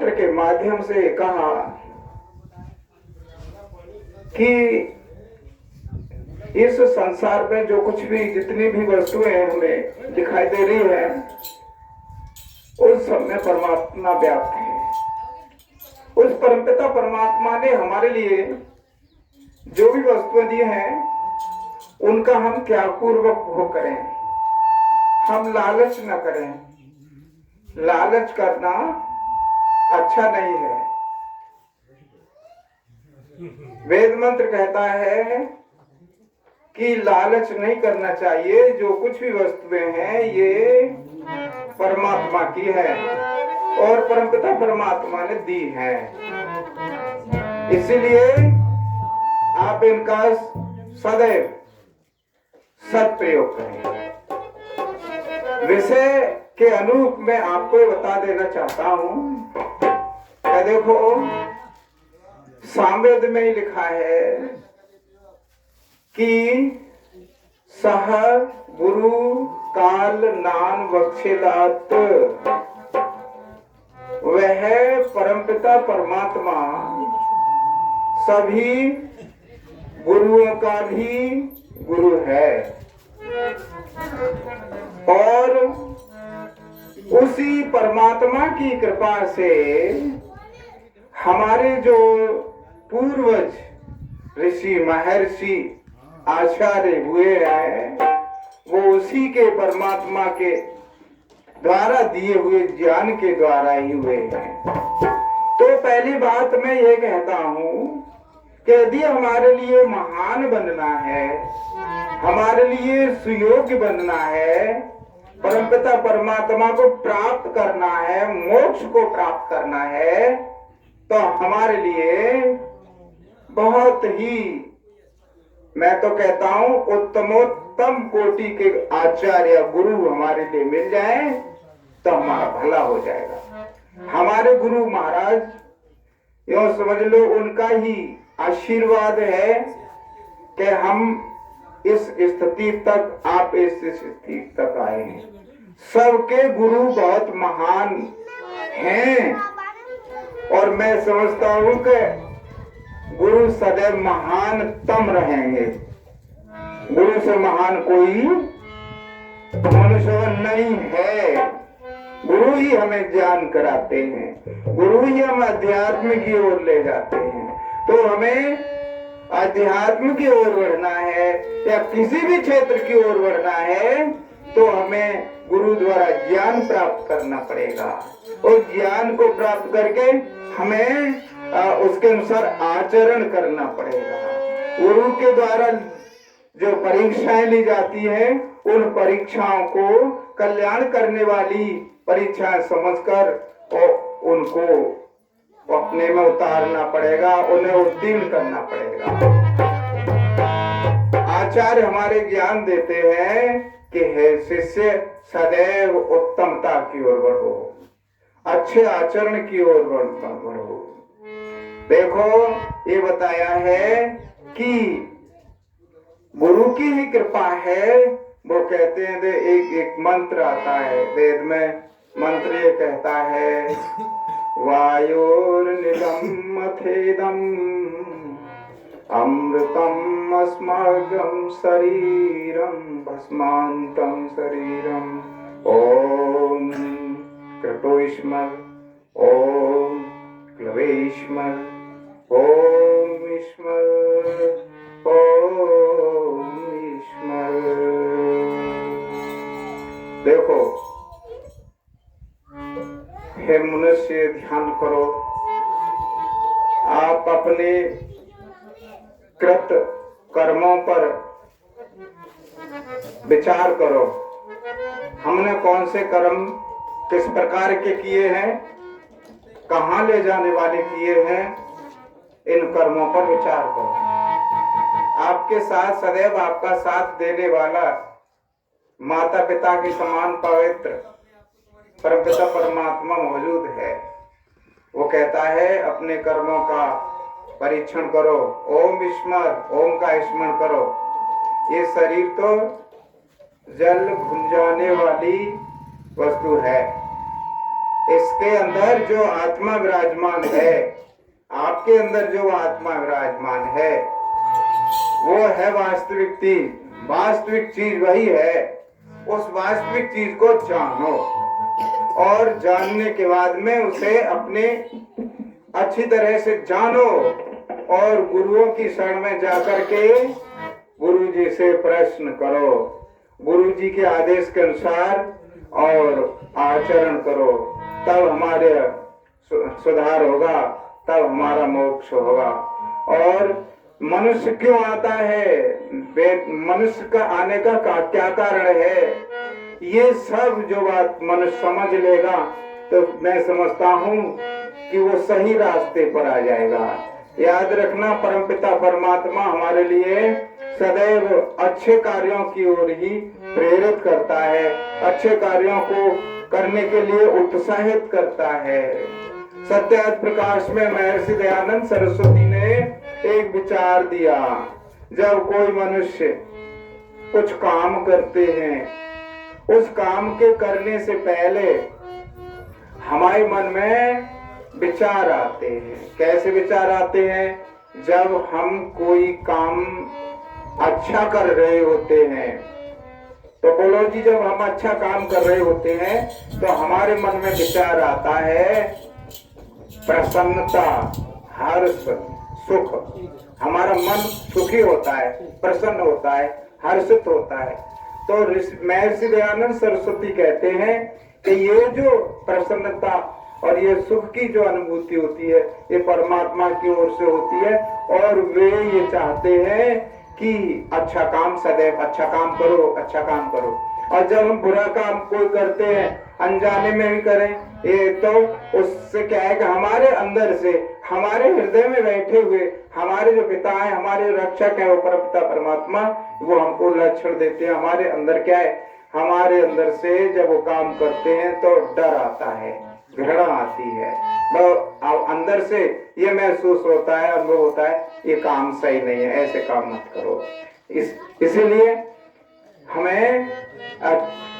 मंत्र के माध्यम से कहा कि इस संसार में जो कुछ भी जितनी भी वस्तुएं हमें दिखाई दे रही है उस सब में परमात्मा व्याप्त है। उस परमपिता परमात्मा ने हमारे लिए जो भी वस्तुएं दी हैं उनका हम त्यागपूर्वक भोग करें, हम लालच न करें। लालच करना अच्छा नहीं है। वेद मंत्र कहता है कि लालच नहीं करना चाहिए। जो कुछ भी वस्तुएं हैं ये परमात्मा की है और परमपिता परमात्मा ने दी है, इसीलिए आप इनका सदैव सदप्रयोग करें। विषय के अनुरूप मैं आपको बता देना चाहता हूं। देखो सामवेद में ही लिखा है कि सह गुरु काल नान वक्षेलात, वह परमपिता परमात्मा सभी गुरुओं का भी गुरु है और उसी परमात्मा की कृपा से हमारे जो पूर्वज ऋषि महर्षि आचार्य हुए हैं वो उसी के परमात्मा के द्वारा दिए हुए ज्ञान के द्वारा ही हुए हैं। तो पहली बात मैं ये कहता हूं कि यदि हमारे लिए महान बनना है, हमारे लिए सुयोग्य बनना है, परमपिता परमात्मा को प्राप्त करना है, मोक्ष को प्राप्त करना है, तो हमारे लिए बहुत ही, मैं तो कहता हूं उत्तमोत्तम कोटि के आचार्य गुरु हमारे लिए मिल जाए तो हमारा भला हो जाएगा। हमारे गुरु महाराज यो समझ लो उनका ही आशीर्वाद है कि हम इस स्थिति तक, आप इस स्थिति तक आए हैं। सबके गुरु बहुत महान हैं और मैं समझता हूं कि गुरु सदैव महानतम रहेंगे। गुरु से महान कोई मनुष्य नहीं है। गुरु ही हमें ज्ञान कराते हैं, गुरु ही हमें अध्यात्म की ओर ले जाते हैं। तो हमें अध्यात्म की ओर बढ़ना है या किसी भी क्षेत्र की ओर बढ़ना है तो हमें गुरु द्वारा ज्ञान प्राप्त करना पड़ेगा और ज्ञान को प्राप्त करके हमें उसके अनुसार आचरण करना पड़ेगा। गुरु के द्वारा जो परीक्षाएं ली जाती हैं उन परीक्षाओं को कल्याण करने वाली परीक्षाएं समझकर और उनको अपने में उतारना पड़ेगा, उन्हें उत्तीर्ण करना पड़ेगा। आचार्य हमारे ज्ञान देते हैं कि हे शिष्य सदैव उत्तमता की ओर बढ़ो, अच्छे आचरण की ओर बढ़ो। देखो ये बताया है कि गुरु की ही कृपा है। वो कहते हैं एक एक मंत्र आता है वेद में, मंत्र ये कहता है वायोर्निलम मथेदम अमृतम अस्मगम शरीरम भस्मांतम शरीरम ओम क्रतोष्मल ओम क्लवेष्मल ओम ईश्वर ओम ईश्वर। देखो हे मनुष्य ध्यान करो, आप अपने कृत कर्मों पर विचार करो। हमने कौन से कर्म किस प्रकार के किए हैं, कहां ले जाने वाले किए हैं, इन कर्मों पर विचार करो। आपके साथ सदैव आपका साथ देने वाला माता पिता के समान पवित्र परमपिता परमात्मा मौजूद है। वो कहता है अपने कर्मों का परीक्षण करो, ओम ईश्वर, ओम का स्मरण करो। ये शरीर तो जल भुन जाने वाली वस्तु है, इसके अंदर जो आत्मा विराजमान है, आपके अंदर जो आत्मा विराजमान है, वो है वास्तविक चीज। वास्तविक चीज वही है। उस वास्तविक चीज को जानो और जानने के बाद में उसे अपने अच्छी तरह से जानो और गुरुओं की शरण में जाकर के गुरु जी से प्रश्न करो, गुरु जी के आदेश के अनुसार और आचरण करो, तब हमारे सुधार होगा, तब हमारा मोक्ष होगा। और मनुष्य क्यों आता है, मनुष्य का आने का क्या कारण है, ये सब जो बात मनुष्य समझ लेगा तो मैं समझता हूँ कि वो सही रास्ते पर आ जाएगा। याद रखना, परमपिता परमात्मा हमारे लिए सदैव अच्छे कार्यों की ओर ही प्रेरित करता है, अच्छे कार्यों को करने के लिए उत्साहित करता है। सत्यार्थ प्रकाश में महर्षि दयानंद सरस्वती ने एक विचार दिया, जब कोई मनुष्य कुछ काम करते हैं, उस काम के करने से पहले हमारे मन में विचार आते हैं। कैसे विचार आते हैं? जब हम कोई काम अच्छा कर रहे होते हैं, तो बोलो जी, जब हम अच्छा काम कर रहे होते हैं तो हमारे मन में विचार आता है प्रसन्नता, हर्ष, सुख। हमारा मन सुखी होता है, प्रसन्न होता है, हर्षित होता है। तो महर्षि दयानंद सरस्वती कहते हैं कि ये जो प्रसन्नता और ये सुख की जो अनुभूति होती है, ये परमात्मा की ओर से होती है। और वे ये चाहते हैं कि अच्छा काम, सदैव अच्छा काम करो, अच्छा काम करो। और जब हम बुरा काम कोई करते हैं, अनजाने में भी करें, ये तो उससे क्या है कि हमारे अंदर से, हमारे हृदय में बैठे हुए हमारे जो पिता है, हमारे रक्षक है, वो परमपिता परमात्मा, वो हमको लक्षण देते हैं। हमारे अंदर क्या है, हमारे अंदर से जब वो काम करते हैं तो डर आता है, घृणा आती है, अंदर से ये महसूस होता है, अनुभव होता है, ये काम सही नहीं है, ऐसे काम मत करो। इसीलिए हमें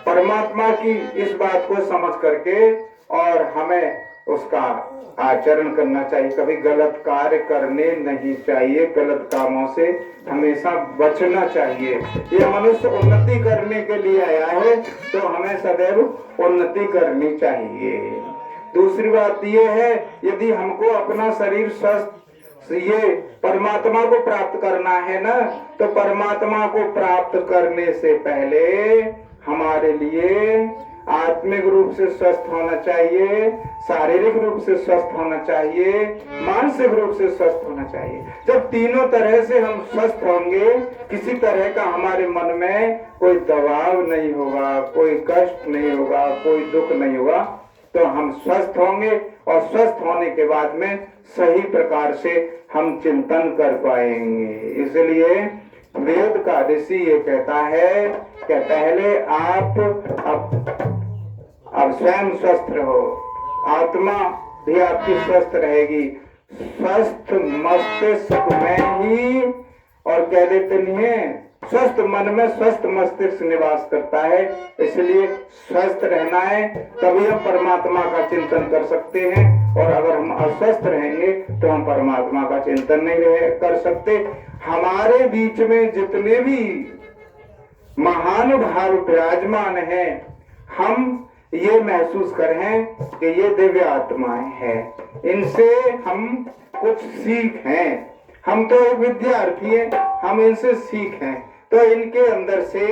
परमात्मा की इस बात को समझ करके और हमें उसका आचरण करना चाहिए। कभी गलत कार्य करने नहीं चाहिए, गलत कामों से हमेशा बचना चाहिए। ये मनुष्य उन्नति करने के लिए आया है, तो हमें सदैव उन्नति करनी चाहिए। दूसरी बात ये है, यदि हमको अपना शरीर स्वस्थ, ये परमात्मा को प्राप्त करना है ना, तो परमात्मा को प्राप्त करने से पहले हमारे लिए आत्मिक रूप से स्वस्थ होना चाहिए, शारीरिक रूप से स्वस्थ होना चाहिए, मानसिक रूप से स्वस्थ होना चाहिए। जब तीनों तरह से हम स्वस्थ होंगे, किसी तरह का हमारे मन में कोई दबाव नहीं होगा, कोई कष्ट नहीं होगा, कोई दुख नहीं होगा, तो हम स्वस्थ होंगे। और स्वस्थ होने के बाद में सही प्रकार से हम चिंतन कर पाएंगे। इसलिए वेद का ऋषि ये कहता है कि पहले आप अब स्वयं स्वस्थ रहो, आत्मा भी आपकी स्वस्थ रहेगी। स्वस्थ मस्तिष्क में ही, और कह देते नहीं है, स्वस्थ मन में स्वस्थ मस्तिष्क निवास करता है। इसलिए स्वस्थ रहना है, तभी हम परमात्मा का चिंतन कर सकते हैं। और अगर हम अस्वस्थ रहेंगे तो हम परमात्मा का चिंतन नहीं कर सकते। हमारे बीच में जितने भी महान भाव विराजमान हैं, हम ये महसूस करें कि ये दिव्य आत्माएं हैं, इनसे हम कुछ सीख हैं। हम तो एक विद्यार्थी हैं, हम इनसे सीख हैं, तो इनके अंदर से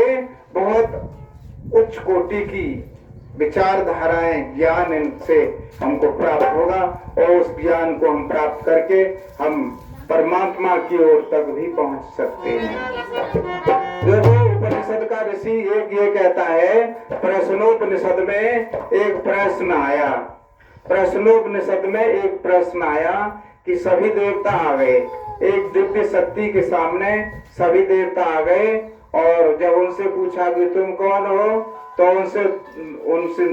बहुत उच्च कोटि की विचारधाराएं, ज्ञान इनसे हमको प्राप्त होगा। और उस ज्ञान को हम प्राप्त करके हम परमात्मा की ओर तक भी पहुंच सकते हैं। देखो, उपनिषद का ऋषि एक ये कहता है, प्रश्नोपनिषद में एक प्रश्न आया, प्रश्नोपनिषद में एक प्रश्न आया कि सभी देवता आ गए, एक दिव्य शक्ति के सामने सभी देवता आ गए। और जब उनसे पूछा कि तुम कौन हो, तो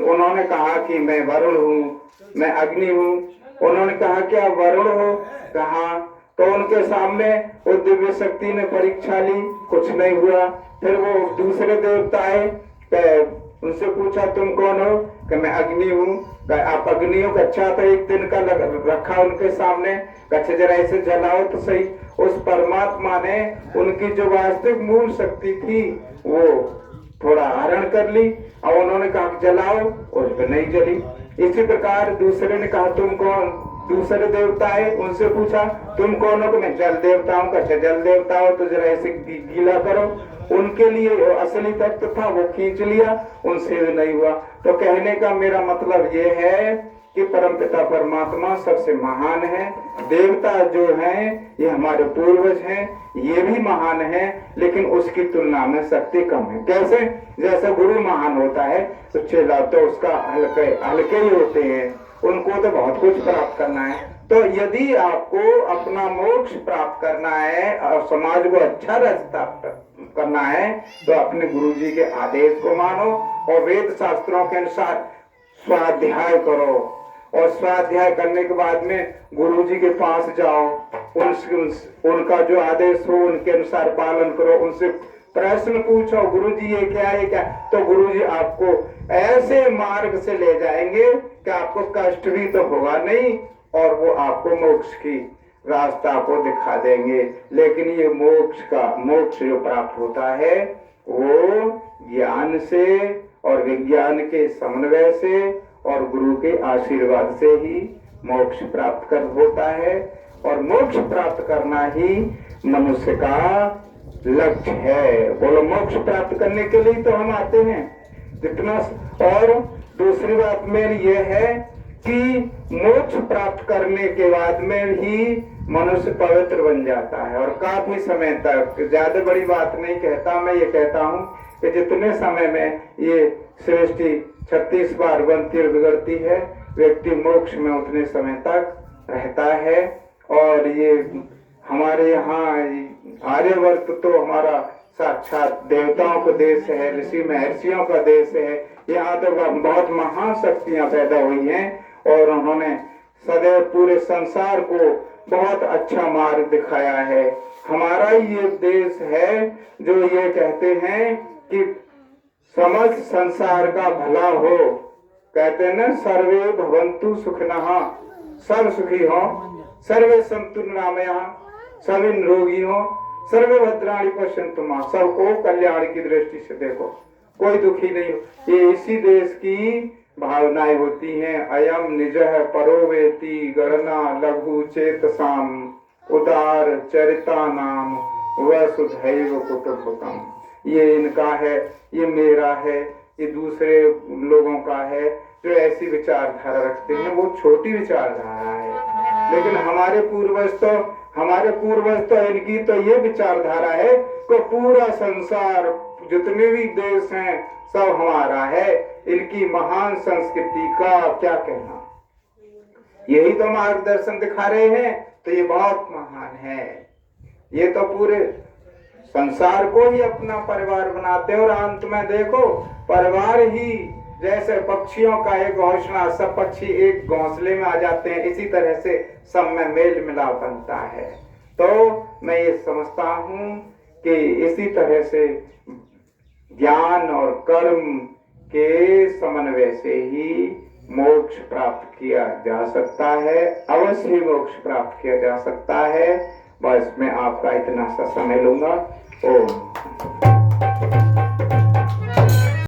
उन्होंने कहा कि मैं वरुण हूँ, मैं अग्नि हूँ। उन्होंने कहा कि आप वरुण हो? कहा। तो उनके सामने वो दिव्य शक्ति ने परीक्षा ली, कुछ नहीं हुआ। फिर वो दूसरे देवता आए, उनसे पूछा तुम कौन हो? कि मैं अग्नि हूँ। आप अग्नि हो? अच्छा, तो एक दिन का रखा उनके सामने। अच्छा जरा ऐसे जलाओ तो सही। उस परमात्मा ने उनकी जो वास्तविक मूल शक्ति थी वो थोड़ा हरण कर ली और उन्होंने कहा जलाओ, उस पर नहीं जली। इसी प्रकार दूसरे ने कहा तुम कौन? दूसरे देवता है, उनसे पूछा तुम कौन हो? मैं जल देवता हूँ। अच्छा जल देवता हो तो जरा ऐसे गीला करो। उनके लिए असली तत्व था वो खींच लिया, उनसे भी नहीं हुआ। तो कहने का मेरा मतलब ये है कि परमपिता परमात्मा सबसे महान है। देवता जो हैं ये हमारे पूर्वज हैं, ये भी महान है, लेकिन उसकी तुलना में शक्ति कम है। कैसे? जैसे गुरु महान होता है तो चेला तो उसका हल्के हल्के ही होते हैं, उनको तो बहुत कुछ प्राप्त करना है। तो यदि आपको अपना मोक्ष प्राप्त करना है और समाज को अच्छा रास्ता करना है तो अपने गुरु जी के आदेश को मानो और वेद शास्त्रों के अनुसार स्वाध्याय करो। और स्वाध्याय करने के बाद में गुरु जी के पास जाओ, उनका जो आदेश हो उनके अनुसार पालन करो, उनसे प्रश्न पूछो गुरु जी ये क्या है क्या, तो गुरु जी आपको ऐसे मार्ग से ले जाएंगे कि आपको कष्ट भी तो होगा नहीं और वो आपको मोक्ष की रास्ता को दिखा देंगे। लेकिन ये मोक्ष जो प्राप्त होता है वो ज्ञान से और विज्ञान के समन्वय से और गुरु के आशीर्वाद से ही मोक्ष प्राप्त कर होता है। और मोक्ष प्राप्त करना ही मनुष्य का लक्ष्य है। बोलो, मोक्ष प्राप्त करने के लिए तो हम आते हैं जितना। और दूसरी बात मेरी ये है कि मोक्ष प्राप्त करने के बाद में ही मनुष्य पवित्र बन जाता है और काफी समय तक। ज्यादा बड़ी बात नहीं कहता, मैं ये कहता हूँ कि जितने समय में ये सृष्टि 36 बार बनती और बिगड़ती है, व्यक्ति मोक्ष में उतने समय तक रहता है। और ये हमारे यहाँ आर्यवर्त तो हमारा साक्षात देवताओं का देश है, ऋषि महर्षियों का देश है। यहाँ तो बहुत महान शक्तियां पैदा हुई हैं और उन्होंने सदैव पूरे संसार को बहुत अच्छा मार्ग दिखाया है। हमारा ये देश है जो ये कहते हैं कि समस्त संसार का भला हो। कहते हैं ना, सर्वे भवन्तु सुखिनः, सब सुखी हो, सर्वे सन्तु निरामयाः, सभी निरोगी हो, सर्वे भद्राणि पश्यन्तु मां, सबको कल्याण की दृष्टि से देखो, कोई दुखी नहीं हो। ये इसी देश की भावनाएं होती हैं। अयम निजः परो वेति गणना लघु चेतसाम उदार चरिता नाम वसुधैव कुटुम्बकम। ये इनका है, ये मेरा है, ये दूसरे लोगों का है। जो ऐसी विचारधारा रखते हैं वो छोटी विचारधारा है। लेकिन हमारे पूर्वज तो इनकी तो ये विचारधारा है कि पूरा संसार जितने भी देश हैं सब हमारा है। इनकी महान संस्कृति का क्या कहना, यही तो मार्गदर्शन दिखा रहे हैं। तो ये बहुत महान है। ये तो पूरे संसार को ही अपना परिवार बनाते हैं। और अंत में देखो, परिवार ही जैसे पक्षियों का एक घोंसला, सब पक्षी एक घोंसले में आ जाते हैं, इसी तरह से सब में मेल मिलाप बनता है। तो मैं ये समझता हूँ कि इसी तरह से ज्ञान और कर्म के समन्वय से ही मोक्ष प्राप्त किया जा सकता है। अवश्य मोक्ष प्राप्त किया जा सकता है। बस मैं आपका इतना सा समय लूंगा। ओम।